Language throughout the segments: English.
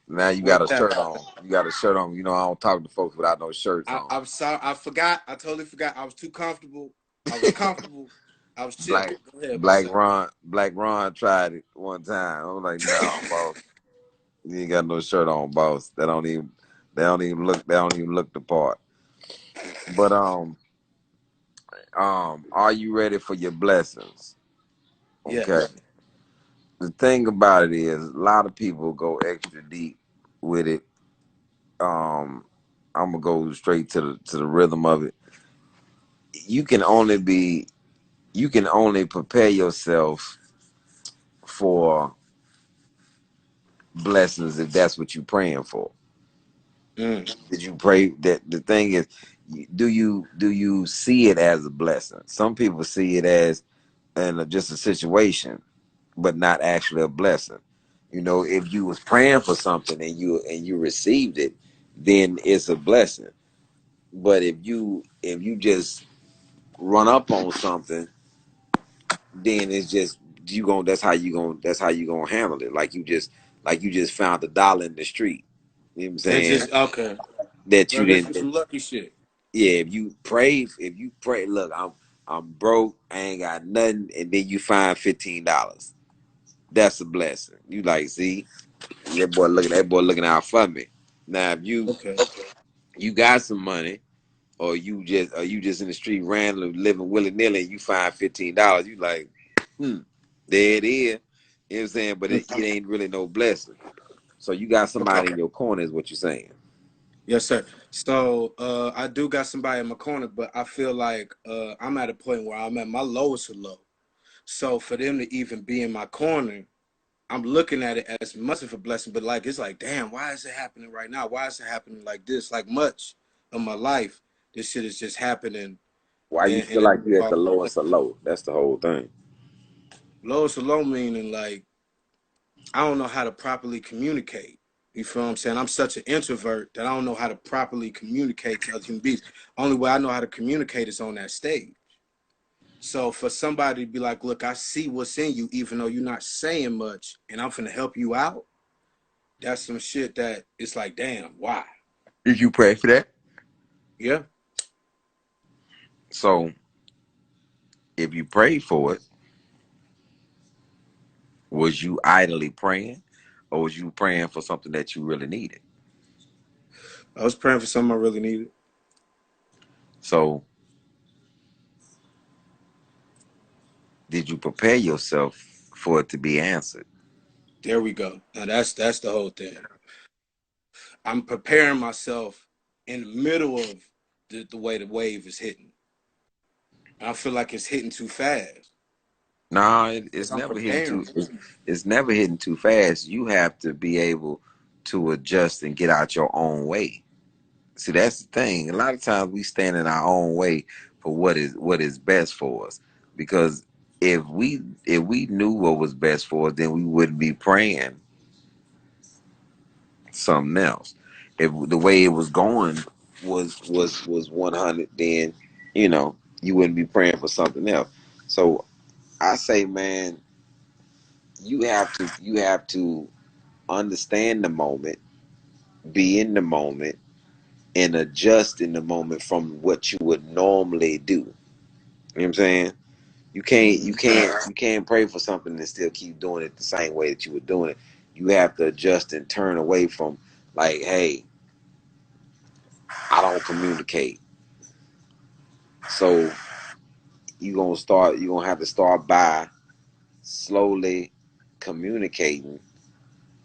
but now you got What's a shirt happening? on. You got a shirt on. You know, I don't talk to folks without no shirts on. I'm sorry. I forgot. I totally forgot. I was too comfortable. I was comfortable. I was chilling. Black Go ahead. What's up? Black Ron tried it one time. I was like, no, boss, you ain't got no shirt on, boss. They don't even look the part. But are you ready for your blessings? Okay. Yes. The thing about it is, a lot of people go extra deep with it. Um, I'm gonna go straight to the rhythm of it. You can only be, you can only prepare yourself for blessings if that's what you're praying for. Mm. Did you pray that? The thing is, do you see it as a blessing? Some people see it as just a situation, but not actually a blessing. You know, if you was praying for something and you received it, then it's a blessing. But if you just run up on something, then it's just you going that's how you gonna handle it. Like you just found $1 in the street. You know what I'm And saying? just okay. That Well, you this is didn't. some lucky shit. Yeah, if you pray, look, I'm broke, I ain't got nothing, and then you find $15. That's a blessing. You like, see, that boy looking out for me. Now if Okay. you got some money, or you just in the street randomly living willy nilly, and you find $15, you like, there it is. You know what I'm saying? But it ain't really no blessing. So you got Okay. somebody in your corner, is what you're saying. Yes, sir. So I do got somebody in my corner, but I feel like I'm at a point where I'm at my lowest of low. So for them to even be in my corner, I'm looking at it as much of a blessing, but like it's like, damn, why is it happening right now? Why is it happening like this? Like much of my life, this shit is just happening, Why you feel and like you're at the lowest of low? That's the whole thing. lowest of low meaning like I don't know how to properly communicate. You feel what I'm saying? I'm such an introvert that I don't know how to properly communicate to other human beings. Only way I know how to communicate is on that stage. So for somebody to be like, look, I see what's in you, even though you're not saying much, and I'm finna help you out, that's some shit that it's like, damn, why? Did you pray for that? Yeah. So if you prayed for it, was you idly praying, or was you praying for something that you really needed? I was praying for something I really needed. So did you prepare yourself for it to be answered? There we go. Now that's the whole thing. I'm preparing myself in the middle of the way the wave is hitting. I feel like it's hitting too fast. No, Because it's I'm never hitting preparing. it's never hitting too fast. You have to be able to adjust and get out your own way. See, that's the thing. A lot of times we stand in our own way for what is best for us. Because if we knew what was best for us, then we wouldn't be praying something else. If the way it was going was 100, then you know you wouldn't be praying for something else. So I say, man, you have to understand the moment, be in the moment, and adjust in the moment from what you would normally do. You know what I'm saying? Mm-hmm. You can't pray for something and still keep doing it the same way that you were doing it. You have to adjust and turn away from, like, hey, I don't communicate. So you're gonna have to start by slowly communicating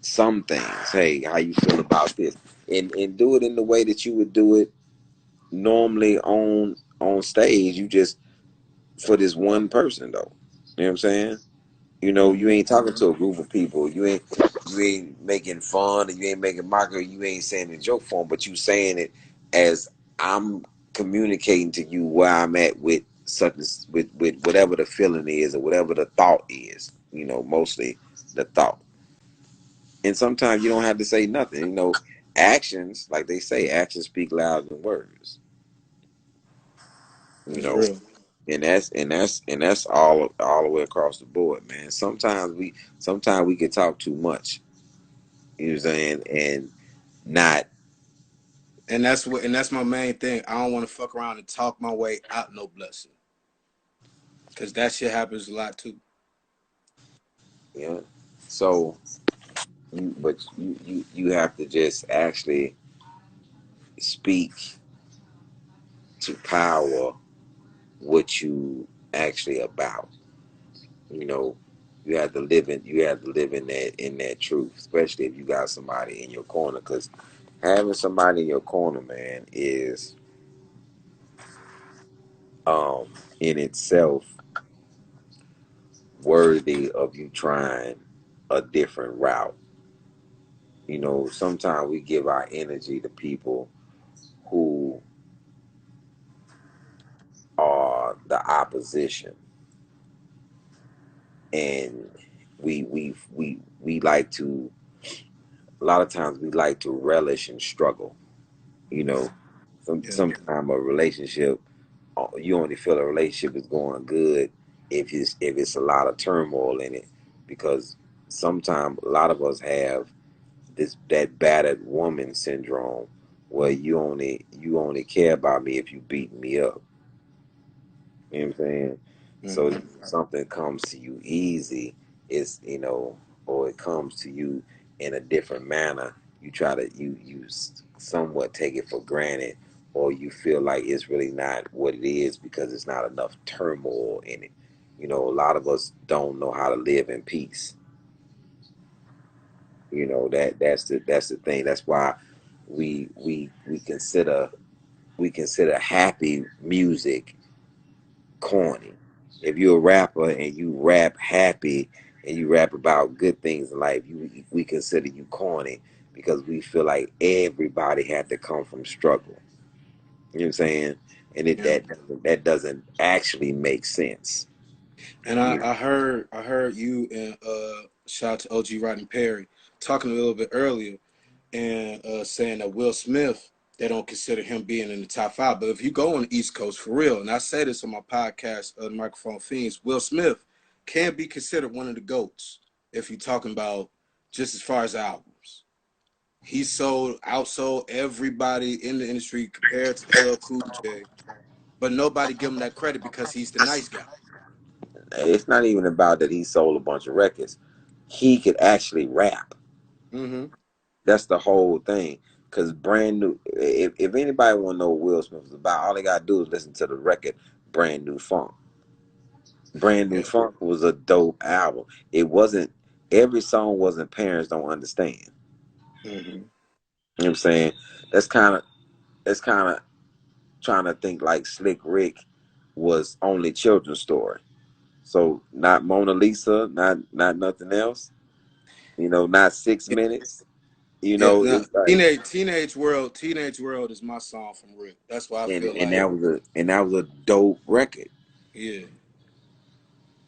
some things. Hey, how you feel about this? And do it in the way that you would do it normally on stage. You just for this one person though. You know what I'm saying? You know, you Mm-hmm. ain't talking to a group of people. You ain't making fun, and you ain't making mockery. You ain't saying it in joke form, but you saying it as I'm communicating to you where I'm at with something, with whatever the feeling is or whatever the thought is. You know, mostly the thought. And sometimes you don't have to say nothing. You know, actions, like they say, actions speak louder than words. You It's know, real. and that's all the way across the board, man. Sometimes we can talk too much. You know what I'm saying? And not And that's my main thing. I don't want to fuck around and talk my way out no blessing, cause that shit happens a lot too. you know. So you have to just actually speak to power what you actually about. You know, you have to live in that truth, especially if you got somebody in your corner. Because having somebody in your corner, man, is um in itself worthy of you trying a different route. You know, sometimes we give our energy to people who are the opposition, and we like to, a lot of times we like to relish in struggle. You know, Yeah. sometimes a relationship, you only feel a relationship is going good if it's a lot of turmoil in it, because sometimes a lot of us have that battered woman syndrome, where you only care about me if you beat me up. You know what I'm saying? So Mm-hmm. if something comes to you easy, it's, or it comes to you in a different manner, you try to somewhat take it for granted, or you feel like it's really not what it is because it's not enough turmoil in it. You know, a lot of us don't know how to live in peace. You know, that's the thing. That's why we consider happy music corny. If you're a rapper and you rap happy and you rap about good things in life, we consider you corny, because we feel like everybody had to come from struggle. You know what I'm saying? And Yeah. that doesn't actually make sense. And You I heard you and shout out to OG Rodney Perry talking a little bit earlier and saying that Will Smith, they don't consider him being in the top five. But if you go on the East Coast for real, and I say this on my podcast, the Microphone Fiends, Will Smith can be considered one of the GOATs if you're talking about just as far as albums. He outsold everybody in the industry compared to LL Cool J, but nobody give him that credit because he's the nice guy. it's not even about that he sold a bunch of records. He could actually rap. Mm-hmm. That's the whole thing. Cause brand new. If anybody want to know what Will Smith is about, all they gotta do is listen to the record "Brand New Funk." Brand New Yeah. Funk was a dope album. It wasn't, every song wasn't Parents Don't Understand. Mm-hmm. You know what I'm saying? That's kind of that's kind of trying to think like Slick Rick was only children's story. So not Mona Lisa, not nothing else. You know, not 6 minutes. You Yeah. know, Now, it's like, Teenage World is my song from Rick. That's why I and feel and like, that was a dope record. yeah. You know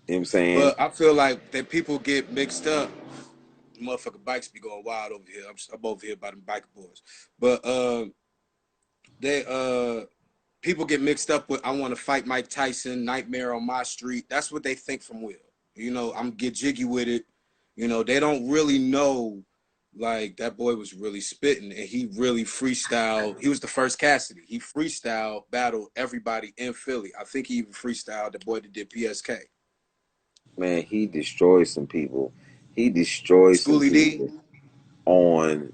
what I'm saying? But I feel like that people get mixed up. Motherfucker bikes be going wild over here. I'm over here by them biker boys. But they people get mixed up with I want to fight Mike Tyson, Nightmare on My Street. That's what they think from Will. You know, I'm get jiggy with it. You know, they don't really know like that boy was really spitting and he really freestyled. He was the first Cassidy. He freestyle battled everybody in Philly. I think he even freestyled the boy that did PSK. Man, he destroyed some people. He destroyed some Schoolie D. people on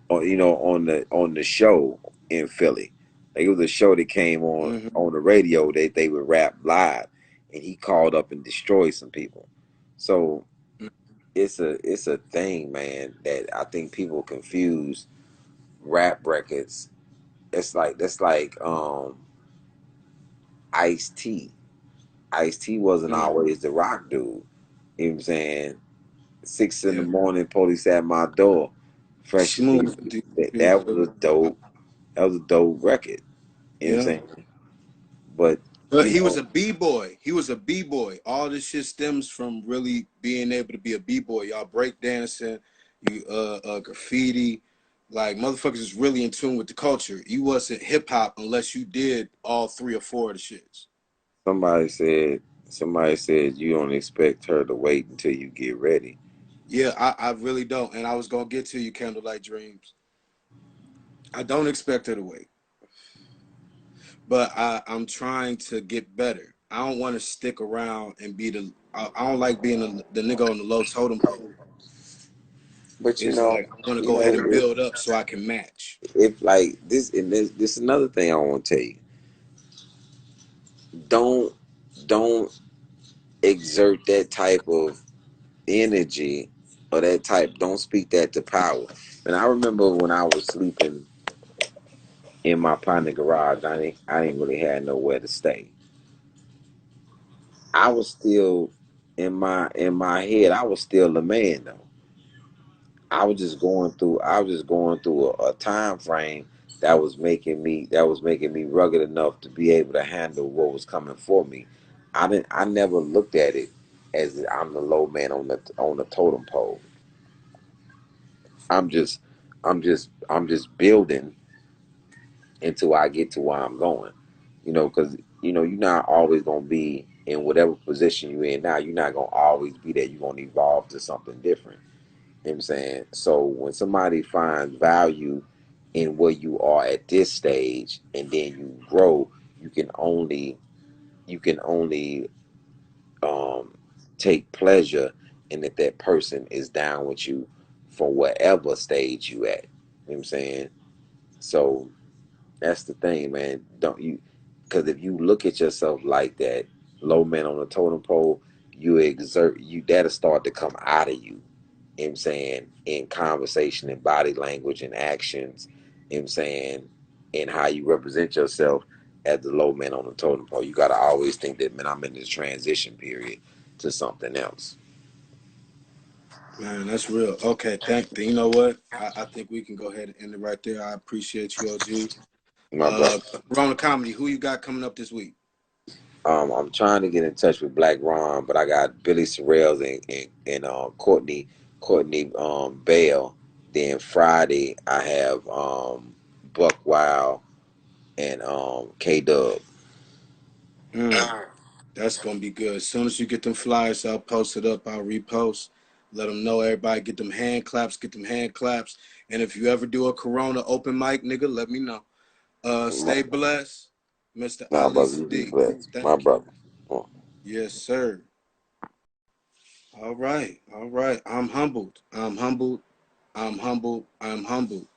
on the show in Philly. Like, it was a show that came Mm-hmm. on the radio. They would rap live, and he called up and destroyed some people. So it's a thing, man, that I think people confuse rap records. It's like that's like Ice T. Ice T wasn't Mm-hmm. always the rock dude. You know what I'm saying? 6 in the Yeah. morning, police at my door. Fresh as Smooth. these. That was a dope. That was a dope record. You know what I'm Yeah. saying? But But you he was know, a b-boy. He was a b-boy. All this shit stems from really being able to be a b-boy. Y'all break dancing, you graffiti. Like motherfuckers is really in tune with the culture. You wasn't hip hop unless you did all three or four of the shits. somebody said you don't expect her to wait until you get ready. Yeah, I really don't. And I was gonna get to you, Candlelight Dreams. I don't expect her to wait, but I'm trying to get better. I don't want to stick around and be the. I don't like being the nigga on the low totem pole. But It's like I want to go ahead and build up so I can match. if like this, and this is another thing I want to tell you. Don't don't exert that type of energy or that type. Don't speak that to power. And I remember when I was sleeping in my partner garage, I didn't really have nowhere to stay. I was still in my head. I was still the man though. I was just going through a time frame that was making me rugged enough to be able to handle what was coming for me. I never looked at it as I'm the low man on the totem pole. I'm just building until I get to where I'm going. Because you're not always gonna be in whatever position you're in now. You're not gonna always be there. You're gonna evolve to something different. You know what I'm saying? So when somebody finds value in where you are at this stage and then you grow, you can only um, take pleasure in that person is down with you for whatever stage you at. You know what I'm saying? So that's the thing, man. Don't you? Because if you look at yourself like that, low man on the totem pole, that'll start to come out of you. You know what I'm saying? In conversation and body language and actions. You know what I'm saying? And how you represent yourself as the low man on the totem pole. You gotta always think that, man, I'm in this transition period to something else. Man, that's real. Okay, you know what? I think we can go ahead and end it right there. I appreciate you, OG. My brother. Corona Comedy, who you got coming up this week? I'm trying to get in touch with Black Ron, but I got Billy Sorrells and Courtney Bale. Then Friday I have Buck Wild and K Dub. Mm, that's gonna be good. As soon as you get them flyers, I'll post it up. I'll repost. Let them know. Everybody get them hand claps. Get them hand claps. And if you ever do a Corona open mic, nigga, let me know. My, Stay blessed, Mr. my Ali brother, you be Sadiq. blessed. My Thank you. brother. Oh. Yes, sir. All right. All right. I'm humbled. I'm humbled. I'm humbled. I'm humbled.